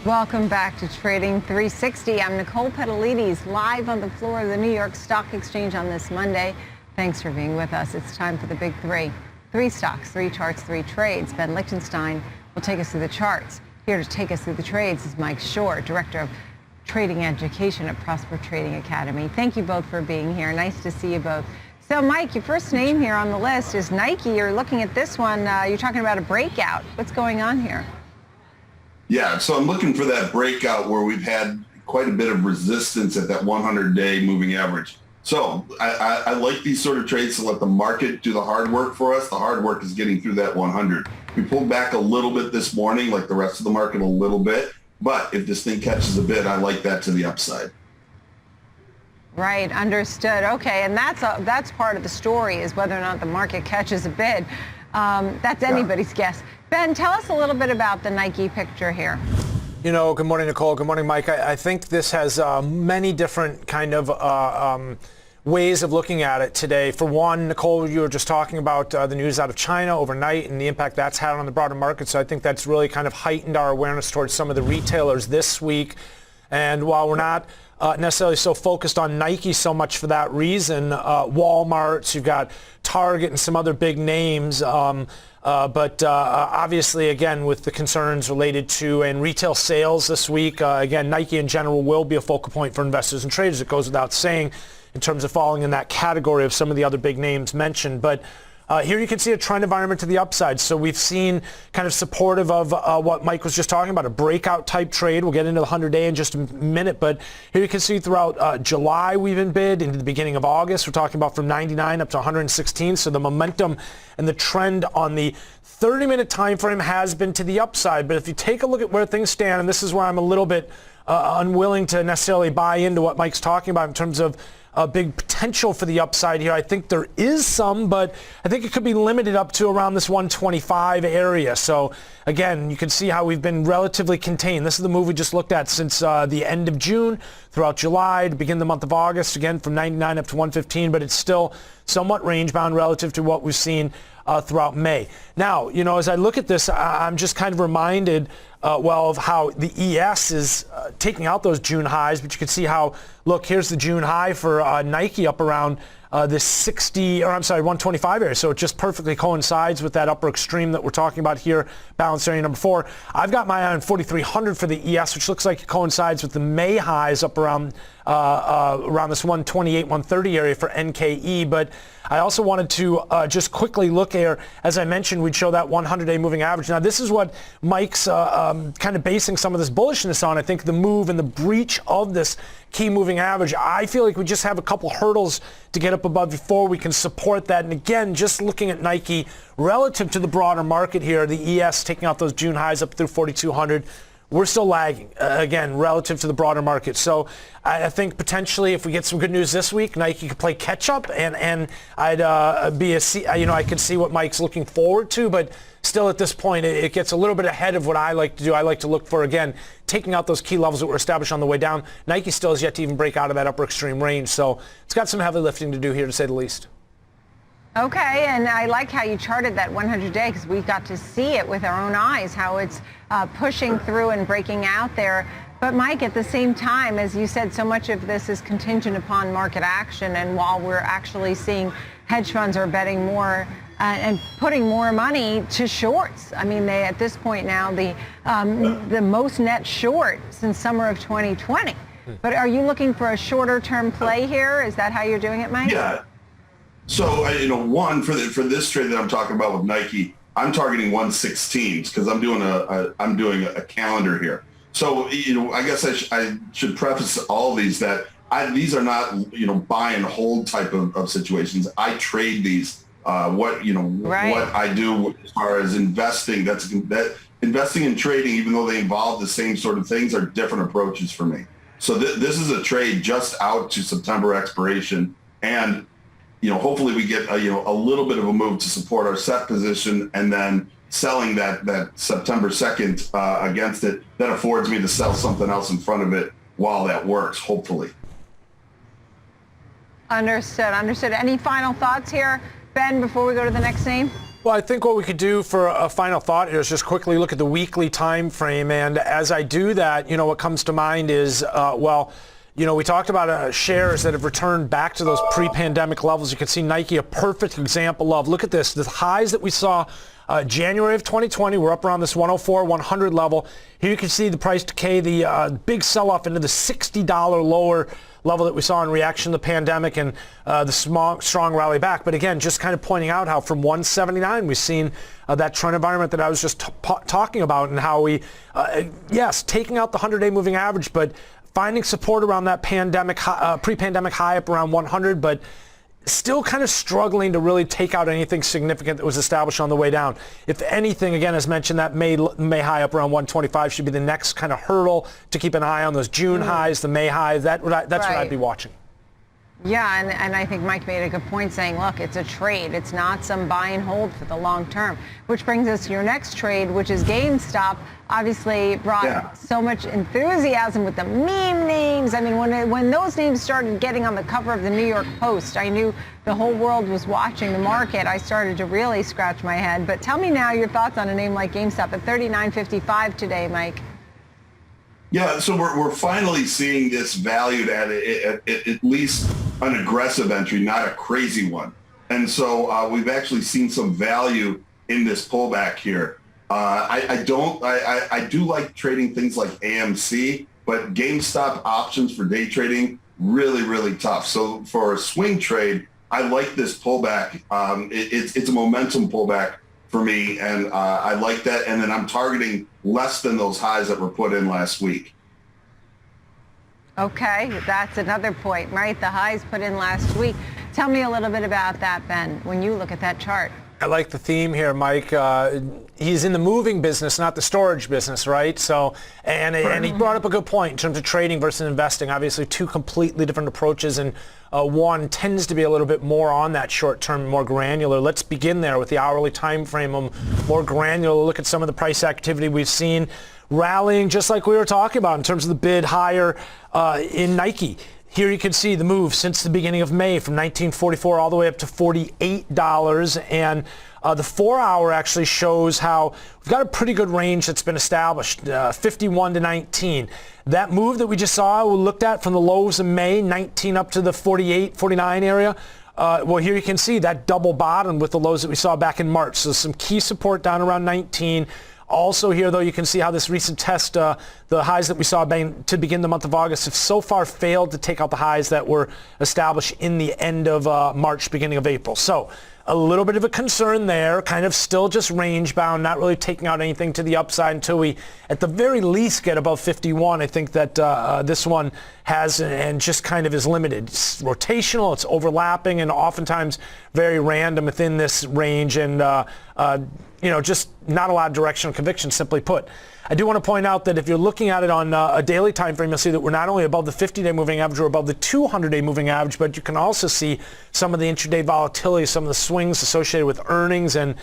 Welcome back to Trading 360. I'm Nicole Petalides, live on the floor of the New York Stock Exchange on this Monday. Thanks for being with us. It's time for the big three. 3 stocks, 3 charts, 3 trades. Ben Lichtenstein will take us through the charts. Here to take us through the trades is Mike Shorr, Director of Trading Education at Prosper Trading Academy. Thank you both for being here. Nice to see you both. So, Mike, your first name here on the list is Nike. You're looking at this one. You're talking about a breakout. What's going on here? Yeah, so I'm looking for that breakout where we've had quite a bit of resistance at that 100-day moving average. So I like these sort of trades to let the market do the hard work for us. The hard work is getting through that 100. We pulled back a little bit this morning, like the rest of the market a little bit. But if this thing catches a bid, I like that to the upside. Right, understood. Okay, and that's part of the story is whether or not the market catches a bid. That's anybody's guess. Ben, tell us a little bit about the Nike picture here. You know, good morning, Nicole. Good morning, Mike. I think this has many different kind of ways of looking at it today. For one, Nicole, you were just talking about the news out of China overnight and the impact that's had on the broader market. So I think that's really kind of heightened our awareness towards some of the retailers this week. And while we're not necessarily so focused on Nike so much for that reason, Walmart, you've got Target and some other big names. But obviously, again, with the concerns related to and retail sales this week, again, Nike in general will be a focal point for investors and traders. It goes without saying in terms of falling in that category of some of the other big names mentioned. But here you can see a trend environment to the upside. So we've seen kind of supportive of what Mike was just talking about, a breakout type trade. We'll get into the 100-day in just a minute. But here you can see throughout July we've been bid into the beginning of August. We're talking about from 99 up to 116. So the momentum and the trend on the 30-minute time frame has been to the upside. But if you take a look at where things stand, and this is where I'm a little bit unwilling to necessarily buy into what Mike's talking about in terms of a big potential for the upside here. I think there is some, but I think it could be limited up to around this 125 area. So again, you can see how we've been relatively contained. This is the move we just looked at since the end of June, throughout July, to begin the month of August, again from 99 up to 115, but it's still somewhat range bound relative to what we've seen throughout May. Now, you know, as I look at this, I'm just kind of reminded, of how the ES is taking out those June highs, but you can see how, look, here's the June high for Nike up around this 125 area. So it just perfectly coincides with that upper extreme that we're talking about here, balance area number 4. I've got my eye on 4,300 for the ES, which looks like it coincides with the May highs up around this 128, 130 area for NKE. But I also wanted to just quickly look here. As I mentioned, we'd show that 100-day moving average. Now, this is what Mike's kind of basing some of this bullishness on. I think the move and the breach of this key moving average, I feel like we just have a couple hurdles to get up above before we can support that. And again, just looking at Nike relative to the broader market here, the ES taking out those June highs up through 4,200. We're still lagging, again, relative to the broader market. So I think potentially if we get some good news this week, Nike could play catch up, and I'd I could see what Mike's looking forward to, but still at this point, it gets a little bit ahead of what I like to do. I like to look for, again, taking out those key levels that were established on the way down. Nike still has yet to even break out of that upper extreme range. So it's got some heavy lifting to do here, to say the least. Okay, and I like how you charted that 100-day because we got to see it with our own eyes, how it's pushing through and breaking out there. But Mike, at the same time, as you said, so much of this is contingent upon market action. And while we're actually seeing hedge funds are betting more and putting more money to shorts. I mean, they at this point now the most net short since summer of 2020. But are you looking for a shorter term play here? Is that how you're doing it, Mike? Yeah. So, one, for this trade that I'm talking about with Nike, I'm targeting 116s because I'm doing a calendar here. So, I guess I should preface all these that these are not, buy and hold type of situations. I trade these. What I do as far as investing, that investing and trading, even though they involve the same sort of things, are different approaches for me. So this is a trade just out to September expiration, and hopefully we get a little bit of a move to support our set position, and then selling that September 2nd against it. That affords me to sell something else in front of it while that works, hopefully. Understood. Any final thoughts here, Ben, before we go to the next name? Well, I think what we could do for a final thought here is just quickly look at the weekly time frame. And as I do that, what comes to mind is, we talked about shares that have returned back to those pre-pandemic levels. You can see Nike, a perfect example of, look at this, the highs that we saw January of 2020, we're up around this 104, 100 level. Here you can see the price decay, the big sell-off into the $60 lower level that we saw in reaction to the pandemic and the strong rally back. But again, just kind of pointing out how from 179 we've seen that trend environment that I was just talking about, and how we, yes, taking out the 100-day moving average, but finding support around that pre-pandemic high up around 100, but still kind of struggling to really take out anything significant that was established on the way down. If anything, again, as mentioned, that May high up around 125 should be the next kind of hurdle to keep an eye on. Those June highs, the May highs, that's right. What I'd be watching. Yeah, and I think Mike made a good point saying, look, it's a trade. It's not some buy and hold for the long term, which brings us to your next trade, which is GameStop. Obviously brought so much enthusiasm with the meme names. I mean, when those names started getting on the cover of the New York Post, I knew the whole world was watching the market. I started to really scratch my head. But tell me now your thoughts on a name like GameStop at $39.55 today, Mike. Yeah, so we're finally seeing this valued at least an aggressive entry, not a crazy one. And so we've actually seen some value in this pullback here. I do like trading things like AMC, but GameStop options for day trading, really, really tough. So for a swing trade, I like this pullback. It's a momentum pullback for me, and I like that. And then I'm targeting less than those highs that were put in last week. Okay, that's another point, right? The highs put in last week. Tell me a little bit about that, Ben, when you look at that chart. I like the theme here, Mike. He's in the moving business, not the storage business, right? So, and he brought up a good point in terms of trading versus investing. Obviously, two completely different approaches, and one tends to be a little bit more on that short term, more granular. Let's begin there with the hourly time frame, more granular. Look at some of the price activity we've seen rallying, just like we were talking about in terms of the bid higher in Nike. Here you can see the move since the beginning of May from $19.44 all the way up to $48. And the 4-hour actually shows how we've got a pretty good range that's been established, 51 to 19. That move that we just saw, we looked at from the lows of May, 19 up to the 48, 49 area. Well, here you can see that double bottom with the lows that we saw back in March. So some key support down around 19. Also here, though, you can see how this recent test, the highs that we saw to begin the month of August, have so far failed to take out the highs that were established in the end of March, beginning of April. So a little bit of a concern there, kind of still just range bound, not really taking out anything to the upside until we, at the very least, get above 51. I think that this one has and just kind of is limited. It's rotational, it's overlapping, and oftentimes very random within this range, and just not a lot of directional conviction, simply put. I do want to point out that if you're looking at it on a daily time frame, you'll see that we're not only above the 50-day moving average, we're above the 200-day moving average, but you can also see some of the intraday volatility, some of the swings associated with earnings, and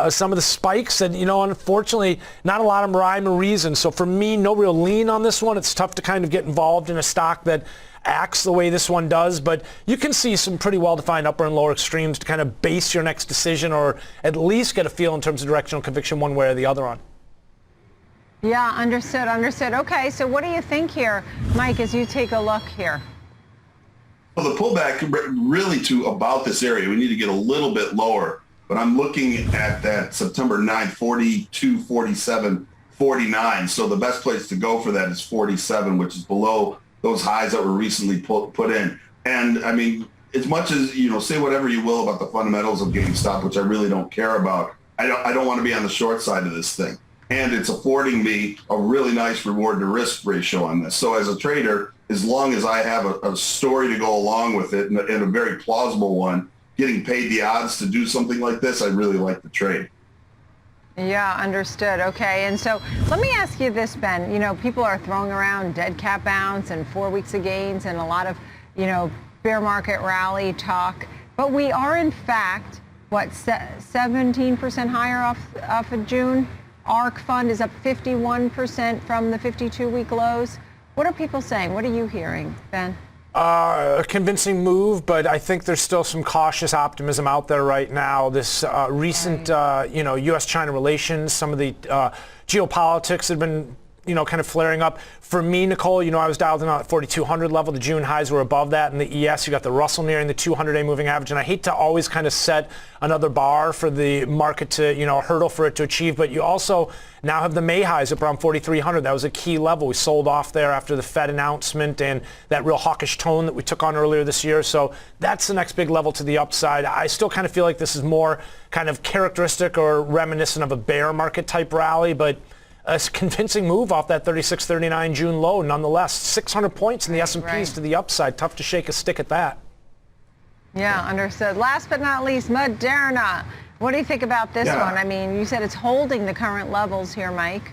some of the spikes that, unfortunately, not a lot of rhyme or reason. So for me, no real lean on this one. It's tough to kind of get involved in a stock that acts the way this one does, but you can see some pretty well-defined upper and lower extremes to kind of base your next decision, or at least get a feel in terms of directional conviction one way or the other on. Yeah, understood. Okay, so what do you think here, Mike, as you take a look here? Well, the pullback really to about this area, we need to get a little bit lower, but I'm looking at that September 9, 42, 47, 49. So the best place to go for that is 47, which is below those highs that were recently put in. And I mean, as much as, say whatever you will about the fundamentals of GameStop, which I really don't care about, I don't want to be on the short side of this thing. And it's affording me a really nice reward to risk ratio on this. So as a trader, as long as I have a story to go along with it, and a very plausible one, getting paid the odds to do something like this, I really like the trade. Yeah, understood. Okay, and so let me ask you this, Ben. People are throwing around dead cat bounce and 4 weeks of gains and a lot of, bear market rally talk. But we are, in fact, 17% higher off of June? ARK fund is up 51% from the 52-week lows. What are people saying? What are you hearing, Ben? A convincing move, but I think there's still some cautious optimism out there right now. This recent, U.S.-China relations, some of the geopolitics have been, kind of flaring up. For me, Nicole, I was dialed in on at 4,200 level. The June highs were above that. In the ES, you got the Russell nearing the 200-day moving average. And I hate to always kind of set another bar for the market to, a hurdle for it to achieve. But you also now have the May highs up around 4,300. That was a key level. We sold off there after the Fed announcement and that real hawkish tone that we took on earlier this year. So that's the next big level to the upside. I still kind of feel like this is more kind of characteristic or reminiscent of a bear market type rally, but a convincing move off that 36.39 June low nonetheless. 600 points in the S&Ps to the upside. Tough to shake a stick at that. Yeah, understood. Last but not least, Moderna. What do you think about this one? I mean, you said it's holding the current levels here, Mike.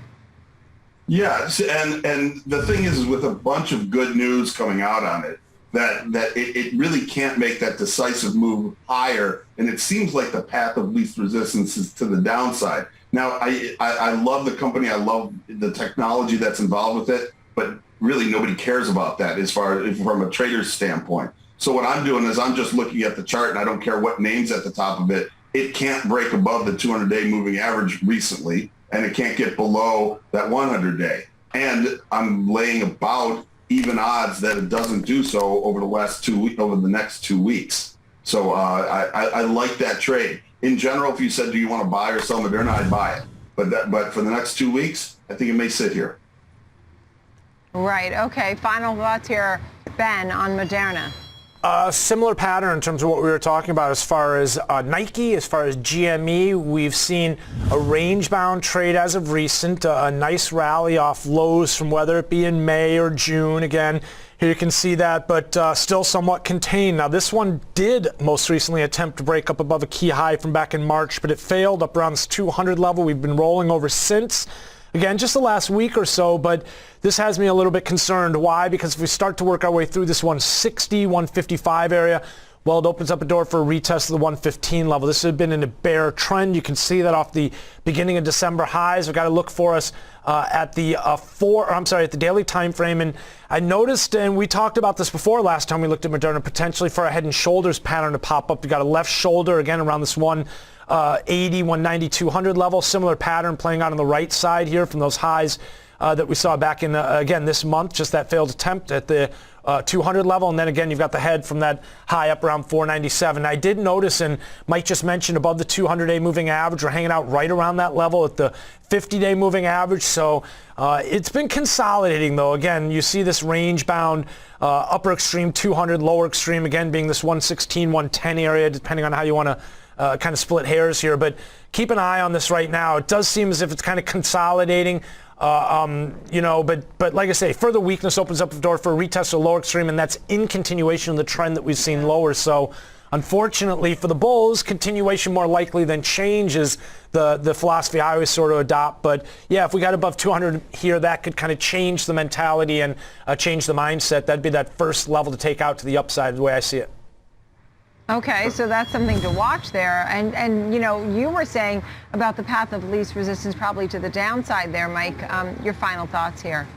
Yes, and the thing is with a bunch of good news coming out on it, that it really can't make that decisive move higher, and it seems like the path of least resistance is to the downside. Now, I love the company. I love the technology that's involved with it, but really nobody cares about that as far as from a trader's standpoint. So what I'm doing is I'm just looking at the chart, and I don't care what name's at the top of it. It can't break above the 200-day moving average recently, and it can't get below that 100-day. And I'm laying about even odds that it doesn't do so over the next 2 weeks. So I like that trade. In general, if you said, do you want to buy or sell Moderna, I'd buy it. But for the next 2 weeks, I think it may sit here. Right. Okay. Final thoughts here, Ben, on Moderna. Similar pattern in terms of what we were talking about as far as Nike, as far as GME. We've seen a range-bound trade as of recent, a nice rally off lows from whether it be in May or June. Again, here you can see that, but still somewhat contained. Now, this one did most recently attempt to break up above a key high from back in March, but it failed up around this 200 level. We've been rolling over since. Again, just the last week or so, but this has me a little bit concerned. Why? Because if we start to work our way through this 160, 155 area, well, it opens up a door for a retest of the 115 level. This has been in a bear trend. You can see that off the beginning of December highs. We've got to look for us at the at the daily time frame. And I noticed, and we talked about this before last time we looked at Moderna, potentially for a head and shoulders pattern to pop up. You got a left shoulder again around this 180, 190, 200 level. Similar pattern playing out on the right side here from those highs that we saw back in, again, this month, just that failed attempt at the 200 level. And then again, you've got the head from that high up around 497. I did notice, and Mike just mentioned above the 200-day moving average, we're hanging out right around that level at the 50-day moving average. So it's been consolidating, though. Again, you see this range-bound upper extreme 200, lower extreme, again, being this 116, 110 area, depending on how you want to kind of split hairs here. But keep an eye on this right now. It does seem as if it's kind of consolidating. But like I say, further weakness opens up the door for a retest of lower extreme, and that's in continuation of the trend that we've seen lower. So unfortunately for the bulls, continuation more likely than change is the philosophy I always sort of adopt. But yeah, if we got above 200 here, that could kind of change the mentality and change the mindset. That'd be that first level to take out to the upside, the way I see it. Okay, so that's something to watch there. And you were saying about the path of least resistance probably to the downside there, Mike. Your final thoughts here.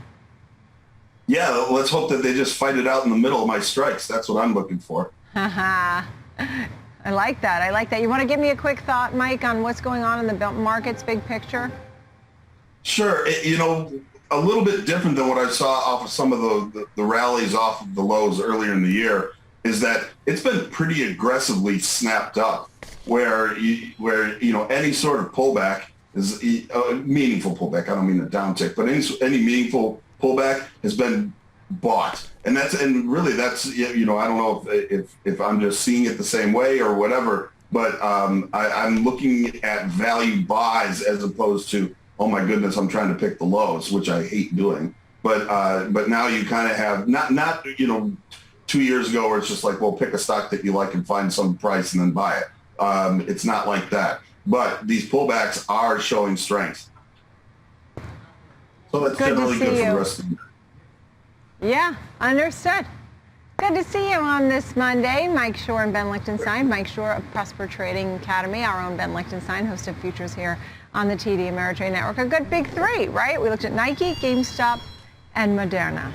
Yeah, let's hope that they just fight it out in the middle of my strikes. That's what I'm looking for. I like that. I like that. You want to give me a quick thought, Mike, on what's going on in the markets, big picture? Sure. A little bit different than what I saw off of some of the rallies off of the lows earlier in the year is that it's been pretty aggressively snapped up where any sort of pullback is a meaningful pullback. I don't mean a downtick, but any meaningful pullback has been bought. And really that's, I don't know if I'm just seeing it the same way or whatever, but I'm looking at value buys as opposed to, oh my goodness, I'm trying to pick the lows, which I hate doing. But now you kind of have not 2 years ago where it's just like, well, pick a stock that you like and find some price and then buy it. It's not like that. But these pullbacks are showing strength. So that's generally good for the rest of the year. Yeah, understood. Good to see you on this Monday. Mike Shorr and Ben Lichtenstein. Mike Shorr of Prosper Trading Academy, our own Ben Lichtenstein, host of Futures here on the TD Ameritrade Network. A good big three, right? We looked at Nike, GameStop, and Moderna.